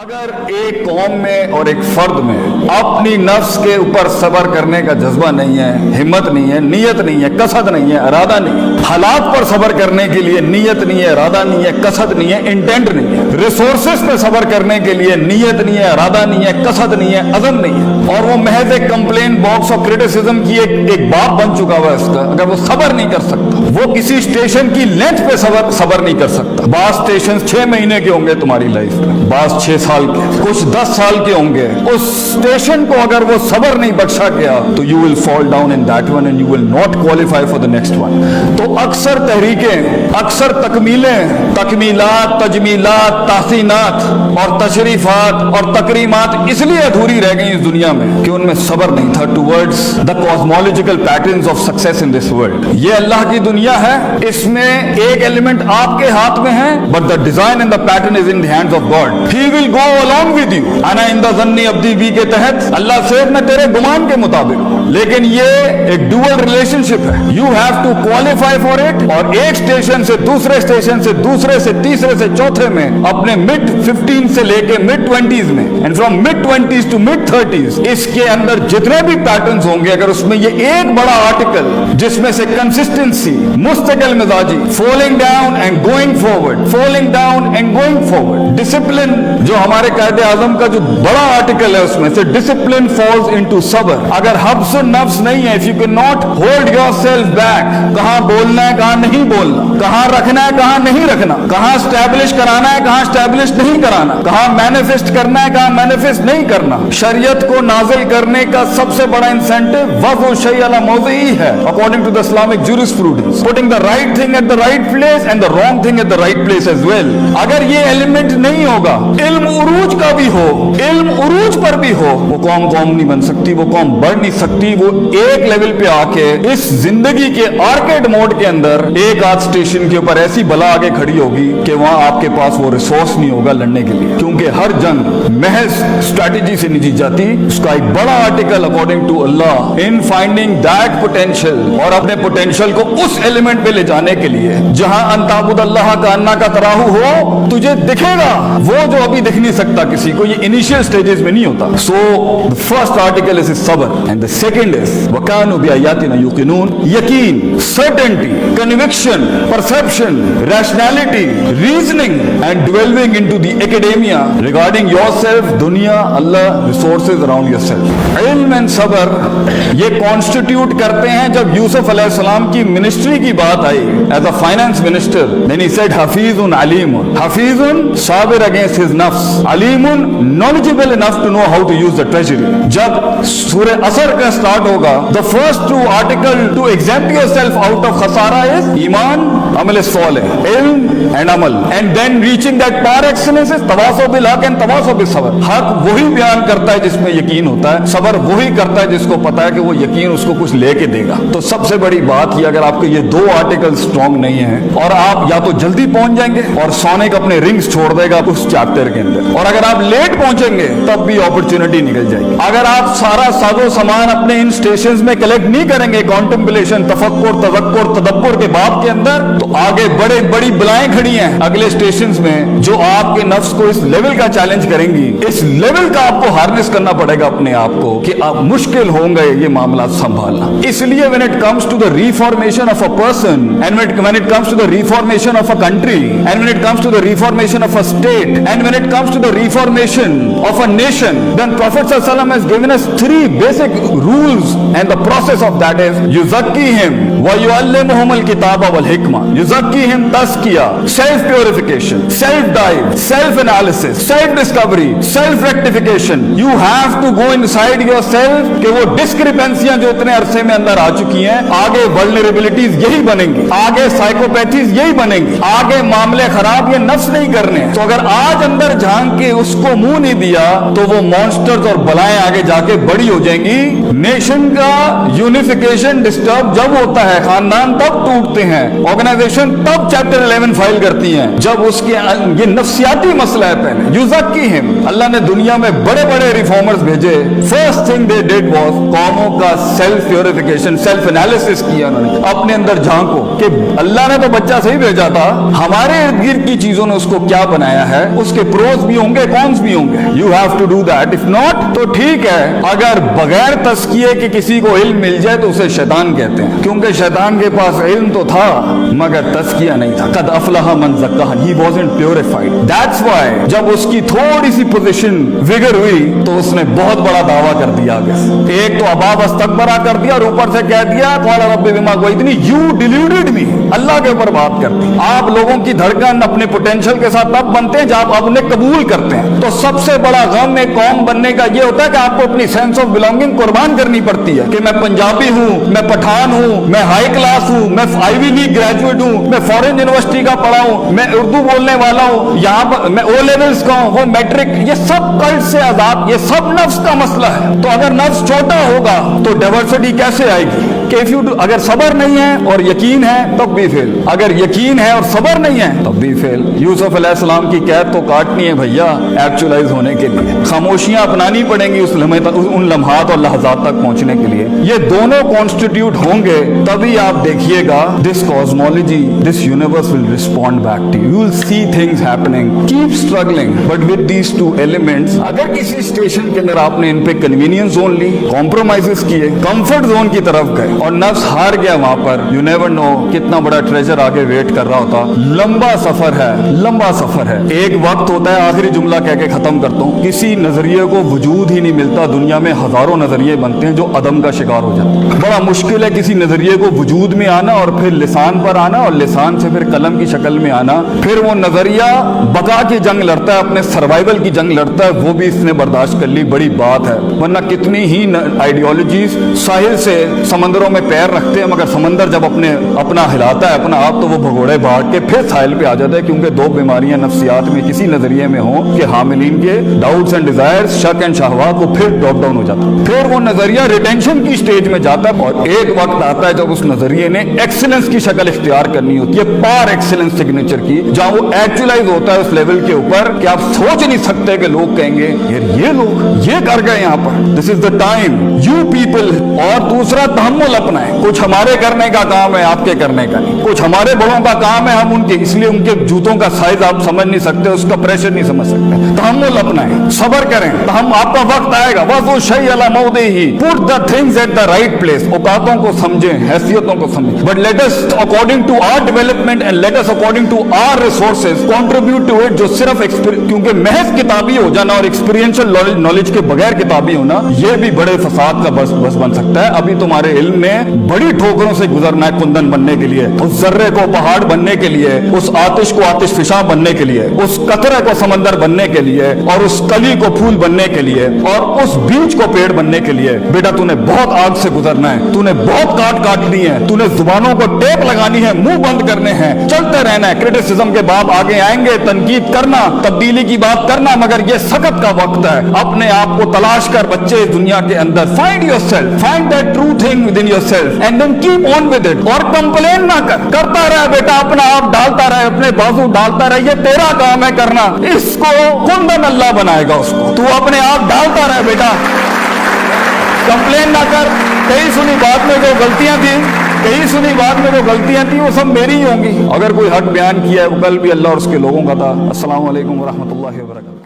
اگر ایک قوم میں اور ایک فرد میں اپنی نفس کے اوپر صبر کرنے کا جذبہ نہیں ہے، ہمت نہیں ہے، نیت نہیں ہے، قصد نہیں ہے، ارادہ نہیں ہے، حالات پر صبر کرنے کے لیے نیت نہیں ہے، ارادہ نہیں ہے، قصد نہیں ہے، انٹینٹ نہیں ہے، ریسورسز پہ صبر کرنے کے لیے نیت نہیں ہے، ارادہ نہیں ہے، قصد نہیں ہے، عزم نہیں ہے، اور وہ محض ایک کمپلین باکس اور کرٹیسزم کی ایک باب بن چکا ہوا ہے اس کا، اگر وہ صبر نہیں کر سکتا، وہ کسی اسٹیشن کی لینتھ پہ صبر نہیں کر سکتا۔ بعض اسٹیشن 6 مہینے کے ہوں گے تمہاری لائف میں، بعض 6 سال کے، کچھ 10 سال کے ہوں گے، اس اسٹیشن کو اگر وہ صبر نہیں بخشا گیا تو you will fall down in that one and you will not qualify for the next one۔ تو اکثر تحریکیں، اکثر تکمیلیں، تکمیلات، تجمیلات، تحسینات اور تشریفات اور تکریمات اس لیے ادھوری رہ گئی اس دنیا میں کہ ان میں صبر نہیں تھا towards the cosmological patterns of success in this world۔ یہ اللہ کی دنیا ہے، اس میں ایک ایلیمنٹ آپ کے ہاتھ میں ہے but the design and the pattern is in the hands of God۔ He will go along with you۔ انا عند ظن عبدی بی کے تحت اللہ سے میں تیرے گمان کے مطابق ہوں، لیکن یہ ایک ڈوئل ریلیشن شپ ہے، you have to qualify for it۔ اور ایک اسٹیشن سے دوسرے اسٹیشن سے دوسرے سے تیسرے سے چوتھے میں اپنے mid 15 سے لے کے mid 20s میں and from mid 20s to mid 30s اس کے اندر جتنے بھی پیٹرنز ہوں گے، اگر اس میں یہ ایک بڑا آرٹیکل جس میں سے کنسسٹنسی، مستقل مزاجی، falling down and going forward، falling down and going forward، discipline جو ہمارے قائد اعظم کا جو بڑا آرٹیکل ہے اس میں سے ڈسپلن فالز انٹو صبر۔ اگر حبس النفس نہیں ہے، if you cannot hold yourself back، کہاں بولنا ہے کہاں نہیں بولنا، کہاں رکھنا ہے کہاں نہیں رکھنا، کہاں اسٹیبلش کرانا ہے کہاں اسٹیبلش نہیں کرانا، کہاں مینیفیسٹ کرنا ہے کہاں مینیفیسٹ نہیں کرنا۔ شریعت کو نازل کرنے کا سب سے بڑا انسینٹو وضع الشیء علی موضعہ ہے according to the Islamic jurisprudence، putting the right thing at the right place and the wrong thing at the right place as well۔ اگر یہ ایلیمنٹ نہیں ہوگا، علم عروج کا بھی ہو، علم عروج پر بھی ہو، وہ قوم نہیں بن سکتی، وہ قوم بڑھ نہیں سکتی۔ وہ ایک لیول پہ آ کے اس زندگی کے آرکیڈ موڈ کے اندر ایک آدھ اسٹیشن کے اوپر ایسی بلا آگے کھڑی ہوگی کہ وہاں آپ کے پاس وہ ریسورس نہیں ہوگا لڑنے کے لیے، کیونکہ ہر جنگ محض اسٹریٹجی سے نہیں جیت جاتی۔ اس کا ایک بڑا آرٹیکل اکارڈنگ ٹو اللہ ان فائنڈنگ دیٹ پوٹینشیل، اور اپنے پوٹینشیل کو اس ایلیمنٹ پہ لے جانے کے لیے جہاں ان تعبد اللہ کا انا کا تراہو ہو، تجھے دکھے گا وہ جو ابھی دکھ نہیں سکتا کسی کو، یہ انیشیل سٹیجز میں نہیں ہوتا۔ سو the first article is صبر and the second is وَكَانُوا بِآيَاتِنَا يُوقِنُونَ، یقین، certainty، conviction، perception، rationality، reasoning and delving into the academia regarding yourself، دنیا، اللہ، resources around yourself۔ علم and صبر یہ constitute کرتے ہیں۔ جب یوسف علیہ السلام کی منسٹری کی بات آئی as a finance minister then he said Hafeez Aleem, Hafeez Sabir against his نفس، علیم knowledgeable enough to know how to use the treasury۔ جب سورہ اثر کا سٹارٹ ہوگا the first two article to exempt yourself out of خسارہ is ایمان، عمل صالح، علم and عمل، and then reaching that par excellence is تواصل بالحق and تواصل بالصبر۔ حق وہی بیان کرتا ہے جس میں یقین ہوتا ہے، صبر وہی کرتا ہے جس کو پتا ہے کہ وہ یقین اس کو کچھ لے کے دے گا۔ تو سب سے بڑی بات یہ، اگر آپ کے یہ دو آرٹیکل سٹرونگ نہیں ہیں اور آپ یا تو جلدی پہنچ جائیں گے اور سونک اپنے رنگز چھوڑ دے گا اس چیپٹر کے اندر، اور اگر آپ لیٹ پہنچیں گے تب بھی اپرچونٹی نکل جائے گی۔ اگر آپ سارا ساز و سامان اپنے ان سٹیشنز میں کلیکٹ نہیں کریں گے کانٹمپلیشن، تفکر، تذکر، تدبر کے باب کے اندر، تو آگے بڑی بلائیں کھڑی ہیں اگلے سٹیشنز میں جو آپ کے نفس کو اس لیول کا چیلنج کریں گی، اس لیول کا آپ کو ہارنس کرنا پڑے گا اپنے آپ کو کہ آپ مشکل ہوں گے یہ معاملات سنبھالنا۔ اس لیے when it comes to the reformation of a person and when it comes to the reformation of a country and when it comes to the reformation of a state and when it comes to the reformation of a nation, then Prophet ﷺ has given us 3 basic rules, and the process of that is yuzakkihim wa yuallimuhum al-kitaba wal hikma۔ yuzakkihim tazkiyah، self purification، self dive، self analysis، self discovery، self rectification۔ you have to go inside yourself کہ وہ ڈسکریپنسیاں جو اتنے عرصے میں اندر آ چکی ہیں، آگے vulnerabilities یہی بنیں گی، آگے سائیکوپیتھیز یہی بنیں گی، آگے معاملے خراب یہ نفس نہیں کرنے۔ تو اگر آج اندر جھانک کے اس کو منہ نہیں دیا تو وہ مانسٹرز اور بلائیں آگے جا کے بڑی ہو جائیں گی۔ نیشن کا یونیفیکیشن ڈسٹرب جب ہوتا ہے، خاندان تب ٹوٹتے ہیں، آرگنائزیشن تب چیپٹر 11 فائل کرتی ہیں جب اس کے یہ نفسیاتی مسئلہ ہے۔ پہلے یزکیہم، اللہ نے دنیا میں بڑے بڑے ریفارمرز بھیجے، first thing they did was قوموں کا سیلف پیوریفیکیشن، سیلف انالیسس کیا انہوں نے، اپنے اندر جھانکو کہ اللہ نے تو بچہ صحیح بھیجا تھا، ہمارے ارد گرد کی چیزوں نے اس کو کیا بنایا ہے، اس کے پروز بھی ہوں گے, کونس بھی ہوں گے. You have to do that. If not, تو ٹھیک ہے. اگر بغیر تزکیے کے کسی کو علم مل جائے تو اسے شیطان کہتے ہیں, کیونکہ شیطان کے پاس علم تو تھا مگر تزکیہ نہیں تھا. قد افلح من زکاہا, he wasn't purified. That's why جب اس کی تھوڑی سی پوزیشن وگر ہوئی تو اس نے بہت بڑا دعویٰ کر دیا آگے. ایک تو ابا واستکبرا کر دیا اور اوپر سے کہہ دیا قال رب بما اغویتنی, you deluded me. اللہ کے اوپر بات کرتی. آپ لوگوں کی دھڑکن اپنے پوٹینشیل کے ساتھ تب بنتے ہیں جب آپ انہیں قبول کرتے ہیں. تو سب سے بڑا غم ایک قوم بننے کا یہ ہوتا ہے کہ آپ کو اپنی سینس آف بلانگنگ قربان کرنی پڑتی ہے کہ میں پنجابی ہوں, میں پٹھان ہوں, میں ہائی کلاس ہوں, میں آئی وی لیگ گریجویٹ ہوں, میں فورن یونیورسٹی کا پڑھا ہوں, میں اردو بولنے والا ہوں, یہاں پر میں او لیولز کا ہوں, وہ میٹرک. یہ سب کلٹ سے آزاد, یہ سب نفس کا مسئلہ ہے. تو اگر نفس چھوٹا ہوگا تو ڈائیورسٹی کیسے آئے گی؟ کہ اگر صبر نہیں ہے اور یقین ہے تب بھی فیل, اگر یقین ہے اور صبر نہیں ہے تب بھی فیل. یوسف علیہ السلام کی قید تو کاٹنی ہے بھیا ایکچولائز ہونے کے لیے. خاموشیاں اپنانی پڑیں گی ان لمحات اور لحظات تک پہنچنے کے لیے. یہ دونوں کانسٹیٹیوٹ ہوں گے تبھی آپ دیکھیے گا this cosmology, this universe will respond back to you. You will see things happening. Keep struggling but with these two elements. اگر کسی اسٹیشن کے اندر آپ نے ان پہ کنوینئنس زون لی, کمپرومائزز کیے, کمفرٹ زون کی طرف گئے اور نفس ہار گیا وہاں پر, یو نیور نو کتنا بڑا ٹریجر آگے ویٹ کر رہا ہوتا. لمبا سفر ہے, لمبا سفر ہے. ایک وقت ہوتا ہے, آخری جملہ کہہ کے ختم کرتا ہوں, کسی نظریے کو وجود ہی نہیں ملتا. دنیا میں ہزاروں نظریے بنتے ہیں جو عدم کا شکار ہو جاتے ہیں. بڑا مشکل ہے کسی نظریے کو وجود میں آنا اور پھر لسان پر آنا اور لسان سے پھر قلم کی شکل میں آنا. پھر وہ نظریہ بقا کی جنگ لڑتا ہے, اپنے سروائیول کی جنگ لڑتا ہے. وہ بھی اس نے برداشت کر لی, بڑی بات ہے. ورنہ کتنی ہی آئیڈیالوجیز ساحل سے سمندروں میں پیر رکھتے ہیں مگر سمندر جب اپنا ہلاتا ہے اپنا آپ تو وہ بھگوڑے بھاگ کے پھر ساحل پہ آ جاتا ہے. کیونکہ دو بیماریاں نفسیات میں کسی نظریے میں ہوں کہ حاملین کے ڈاؤٹس اینڈ ڈیزائرز, شک اینڈ شہوات, وہ پھر ڈراپ ڈاؤن ہو جاتا ہے. پھر وہ نظریہ ریٹینشن کی سٹیج میں جاتا ہے اور ایک وقت آتا ہے جب اس نظریے نے ایکسلنس کی شکل اختیار کرنی ہوتی ہے, پار ایکسلنس سگنیچر کی, جہاں وہ ایکچولائز ہوتا ہے اس لیول کے اوپر کہ آپ سوچ نہیں سکتے کہ لوگ کہیں گے یار یہ لوگ یہ کر گئے یہاں پر. دس از دا ٹائم یو پیپل. اور دوسرا تحمل اپنا ہے. کچھ ہمارے کرنے کا کام ہے, آپ کے کرنے کا نہیں. کچھ ہمارے بڑوں کا کام ہے, ہم ان کے, اس لیے ان کے جوتوں کا سائز آپ سمجھ نہیں سکتے, اس کا پریشر نہیں سمجھ سکتے. تحمل اپنا ہے, صبر کریں. ہم آپ کا وقت آئے گا. وَضُ الشَّيْءَ عَلَى مَوْضِعِهِ. Put the things at the right place. اوقاتوں کو سمجھیں, حیثیتوں کو سمجھیں. But let us according to our development and let us according to our resources contribute to it. جو صرف کیونکہ محض کتابی ہو جانا اور ایکسپیرینشل نالج کے بغیر کتابی ہونا یہ بھی بڑے فساد کا بس بن سکتا ہے. ابھی تمہارے علم میں بڑی ٹھوکروں سے گزرنا ہے کندن بننے کے لیے, اس ذرے کو پہاڑ بننے کے لیے, اس آتش کو آتش فشاں بننے کے لیے, اس قطرے کو سمندر بننے کے لیے, اور اس کلی کو پھول بننے کے لیے, اور اس بیج کو پیڑ بننے کے لیے. بیٹا تو نے بہت آگ سے گزرنا ہے, تو نے بہت کاٹنی ہے, تو نے زبانوں کو ٹیپ لگانی ہے, منہ بند کرنے ہیں, چلتے رہنا ہے. کرٹیسزم کے بعد آگے آئیں گے, تنقید کرنا, تبدیلی کی بات کرنا, مگر یہ سخت کا وقت ہے. اپنے آپ کو تلاش کر بچے اس دنیا کے اندر. Find yourself, find that true thing within yourself and then keep on with it. اور کمپلین نہ کرتا رہے بیٹا, اپنا آپ ڈالتا رہے, اپنے بازو ڈالتا رہے. یہ تیرا کام ہے کرنا, اس کو کندن اللہ بنائے گا. اس کو تو اپنے آپ ڈالتا رہے بیٹا, کمپلین نہ کر. کئی سنی بات میں جو غلطیاں تھیں وہ سب میری ہی ہوں گی. اگر کوئی حق بیان کیا ہے وہ کل بھی اللہ اور اس کے لوگوں کا تھا. السلام علیکم ورحمۃ اللہ وبرکاتہ.